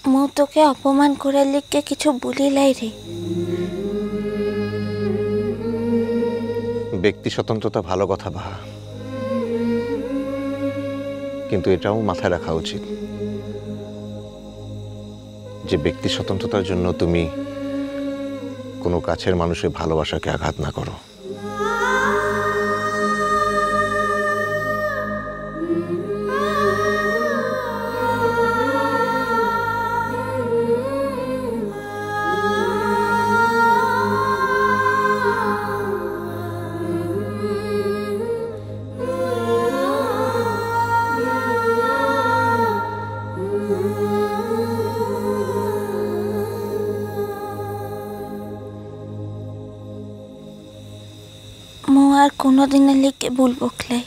ମୁଁ তোকে অপমান করার লিগে কিছু বলিলাই রে। ব্যক্তি স্বতন্ত্রতা ভালো কথা বাহা, কিন্তু এটাও মাথায় রাখা উচিত যে ব্যক্তি স্বতন্ত্রতার জন্য তুমি কোনো কাছের মানুষের ভালোবাসাকে আঘাত না করো। ମୁଁ আর কোনোদিনের লিগে ভুলবো ক্লাই।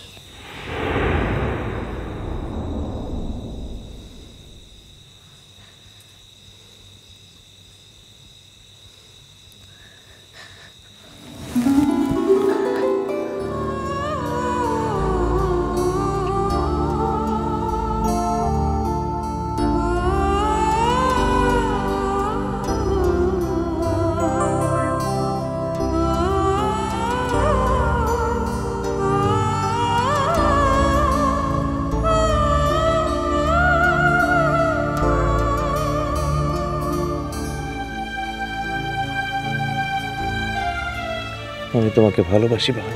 আমি তোমাকে ভালোবাসি বাবা,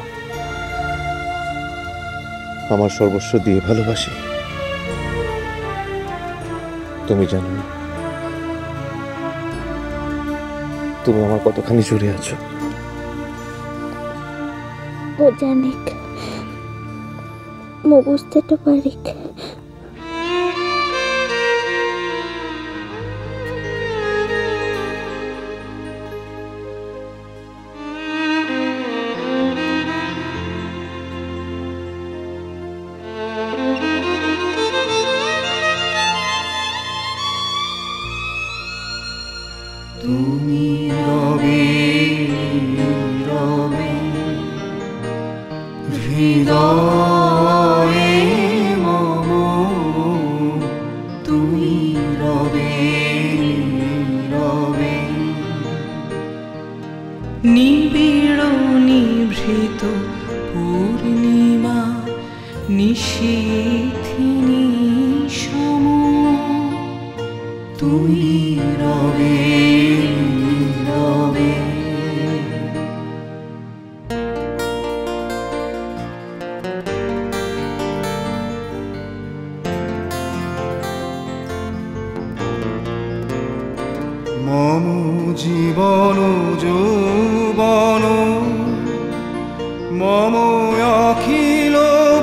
আমার সর্বস্ব দিয়ে ভালোবাসি। তুমি জানো না তুমি আমার কতখানি জুড়ে আছো। ও জানিক, মু বুঝতে তো পারিক। তুমি রবে রবে হৃদয়ে মম, তুমি রবে রবে নিবিড় নিভৃত পূর্ণিমা নিশীথিনী সম, তুমি রবে রবে। মম জীবন যৌবন মম অখিল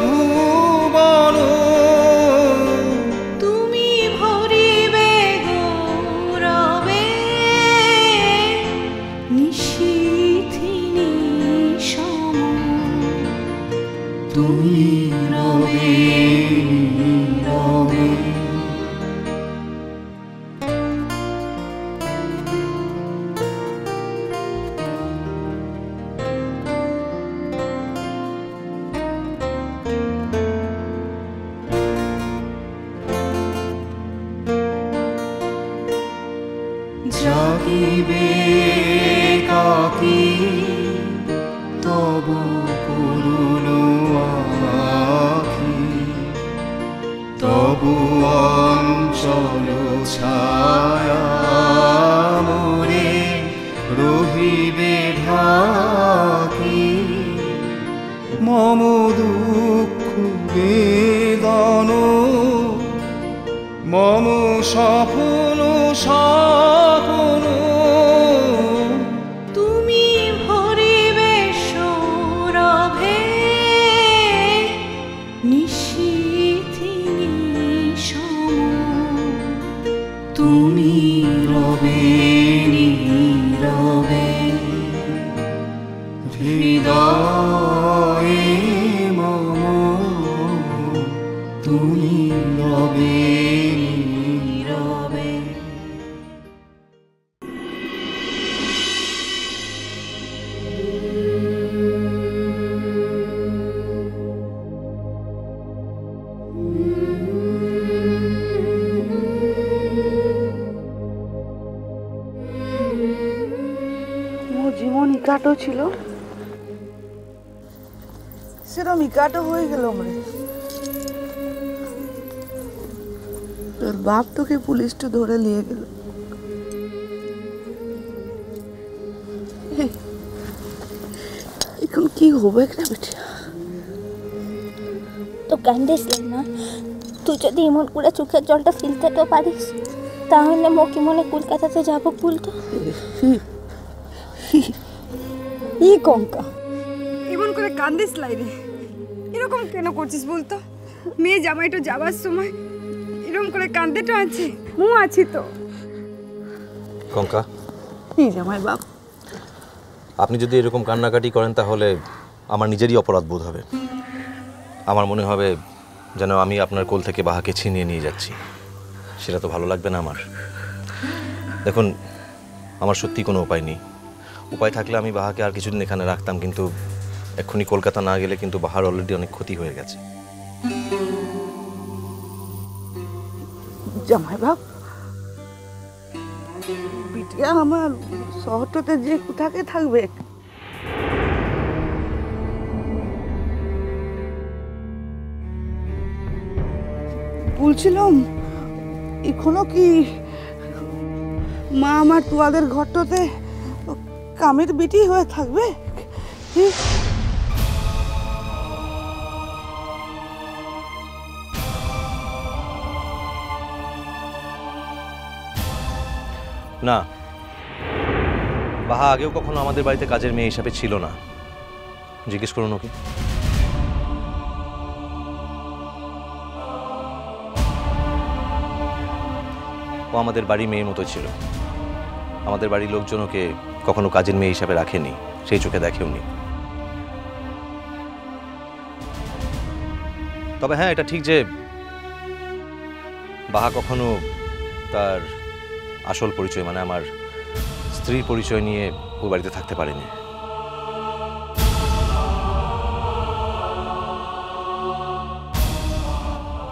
ভুবন, তুমি ভরিবে গৌরবে নিশীথিনী সম, তুমি রবে রবে। জাগিবে কাকি তবু করুণ আখি, তবু অঞ্চল ছায়া মোরে রহিবে ঢাকি, মম দুঃখ বেদন মম সফল স্বপ্ন, তুমি ভরিবে সৌরভে নিশীথিনী সম, তুমি রবে নীরবে হৃদয়ে মম, তুমি রবে নীরবে। ইকাটো ছিল সেরকম ইকাটো হয়ে গেল রে। তোর বাপ তোকে পুলিশটা ধরে নিয়ে গেল। এখন কি হবে না বেটা? তো কান্দিস না, তুই যদি এমন করে চোখের জলটা ফেলতে তো পারিস, তাহলে মকি মনে কলকাতাতে যাবো বলতো। ই কঙ্কা, এমন করে কান্দিস লাই রে। এরকম কেন করছিস বলতো? মেয়ে জামাইটা যাবার সময় এরকম করে কান্দে তো আছে, মু আছি তো। কঙ্কা, এই জামাই বাপ, আপনি যদি এরকম কান্নাকাটি করেন তাহলে আমার নিজেরই অপরাধ বোধ হবে। আমার মনে হবে যেন আমি আপনার কোল থেকে বাহাকে ছিনিয়ে নিয়ে যাচ্ছি। সেটা তো ভালো লাগবে না আমার। দেখুন, আমার সত্যি কোনো উপায় নেই। উপায় থাকলে আমি বাহাকে আর কিছুদিন এখানে রাখতাম, কিন্তু এক্ষুনি কলকাতা না গেলে কিন্তু বাহার অলরেডি অনেক ক্ষতি হয়ে গেছে। জামাই বাপ, বিটিয়া আমার শহরটাতে যে কোথাকে থাকবে? বলছিলাম এখনো কি মা আমার তোয়াদের ঘরটাতে কামের বিটি হয়ে থাকবে? না, বাহা আগেও কখনো আমাদের বাড়িতে কাজের মেয়ে হিসাবে ছিল না। জিজ্ঞেস করুন ওকে। ও আমাদের বাড়ি মেয়ের মতো ছিল। আমাদের বাড়ির লোকজন ওকে কখনো কাজের মেয়ে হিসাবে রাখেনি, সেই চোখে দেখেওনি। তবে হ্যাঁ, এটা ঠিক যে বাহা কখনো তার আসল পরিচয় মানে আমার স্ত্রীর পরিচয় নিয়ে ওই বাড়িতে থাকতে পারেনি।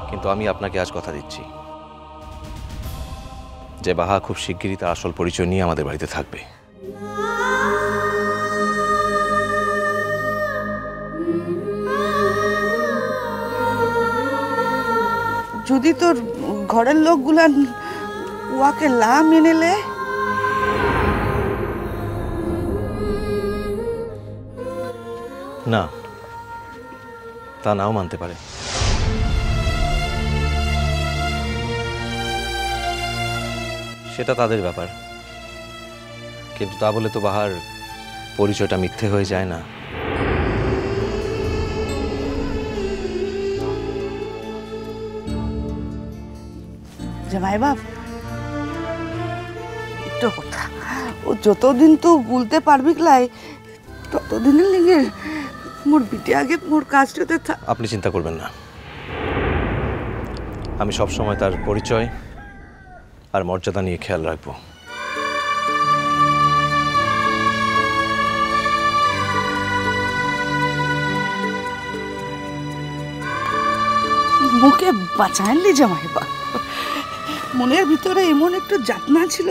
কিন্তু আমি আপনাকে আজ কথা দিচ্ছি যে বাহা খুব শিগগিরই তার আসল পরিচয় নিয়ে আমাদের বাড়িতে থাকবে। যদি তোর ঘরের লোকগুলা উয়াকে লা মেনেলে, না, তা নাও মানতে পারে। সেটা তাদের ব্যাপার, কিন্তু তা বলে তো বাহার পরিচয়টা মিথ্যে হয়ে যায় না। জামাই বাপ একটু কথা, ও যতদিন তো বলতে পারবি লাই ততদিনের লিগে মোর বিটি আগে মোর কাজটাতে আপনি চিন্তা করবেন না, আমি সব সময় তার পরিচয় আর মর্যাদা নিয়ে খেয়াল রাখবো। মুখে বাঁচানলি জামাই বাপ। মনের ভিতরে এমন একটু যাতনা ছিল,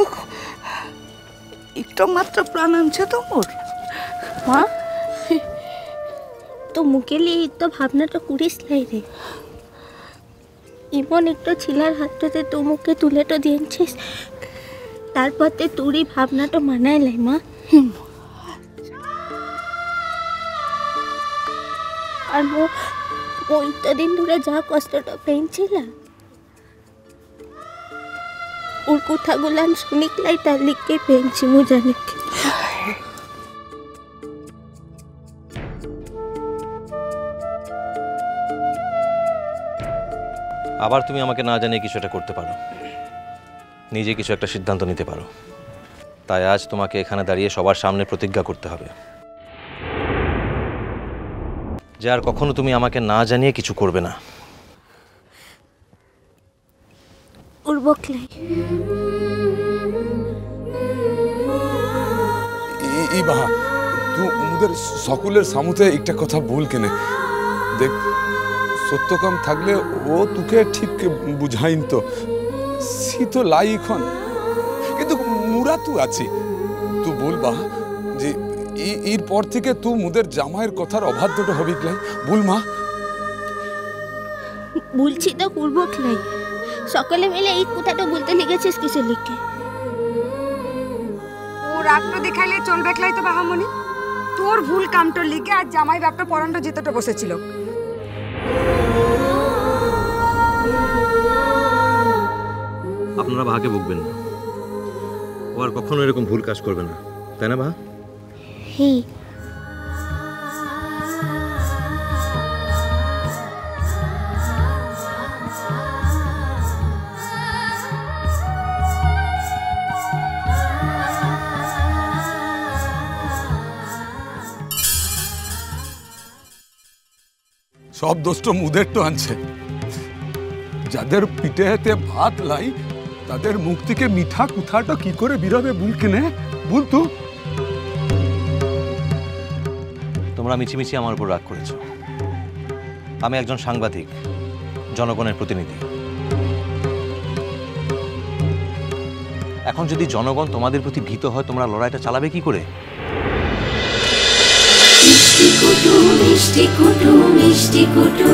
একটু মাত্র প্রাণ আনছে তো মোর। মা, তো মুখে লিয়ে তো ভাবনাটা করিস লাই রে। এমন একটু ছিলার হাতটাতে তো মুখে তুলে তো দিয়েছিস, তারপর তে তোরই ভাবনাটা মানায় লাই মা। আর ওই তো দিন ধরে যা কষ্টটা পেয়েছিলাম, ওর কথাগুলো শুনিকলাই তার লিখকে পেয়েছি মু জানি। আবার তুমি আমাকে না জানিয়ে কিছু একটা করতে পারো, নিজে কিছু একটা সিদ্ধান্ত নিতে পারো। তাই আজ তোমাকে এখানে দাঁড়িয়ে সবার সামনে প্রতিজ্ঞা করতে হবে যে আর কখনো তুমি আমাকে না জানিয়ে কিছু করবে না। উর্বকলাই এই বাহা, তুই ওদের সকলের সামুতে একটা কথা বল কেনে। দেখ, সত্য কাম থাকলে ও তোকে ঠিক বুঝাইন তো, সি তো লাই এখন, কিন্তু মুরা তু আছি। তুই বল বাহা যে এরপর থেকে তুই মুদের জামাইয়ের কথার অবাধ্যটা হবি ক্লাই বল মা। বলছি তো করবো ক্লাই। সকলে মিলে এই কথাটা বলতে লেগেছিস কিসের লিখে? ও রাগটা দেখাইলে চলবে ক্লাই তো বাহামণি। তোর ভুল কামটোর লিগে আর জামাই বাপটা পরান্ড যেতেটা বসেছিল। আপনারা বাহাকে বকবেন না, ও আর কখনো এরকম ভুল কাজ করবে না, তাই না বাহা? হি সব দোষ্ট মুদের তো আনছে। যাদের পিঠে হাতে ভাত লাই তাদের মুখ থেকে মিঠা কুথাটা কি করে বিরবে বুল কেনে বুল তো। তোমরা মিছিমিছি আমার উপর রাগ করেছো। আমি একজন সাংবাদিক, জনগণের প্রতিনিধি। এখন যদি জনগণ তোমাদের প্রতি ভীত হয়, তোমরা লড়াইটা চালাবে কি করে? মিষ্টি কুটু মিষ্টি কুটু মিষ্টি কুটু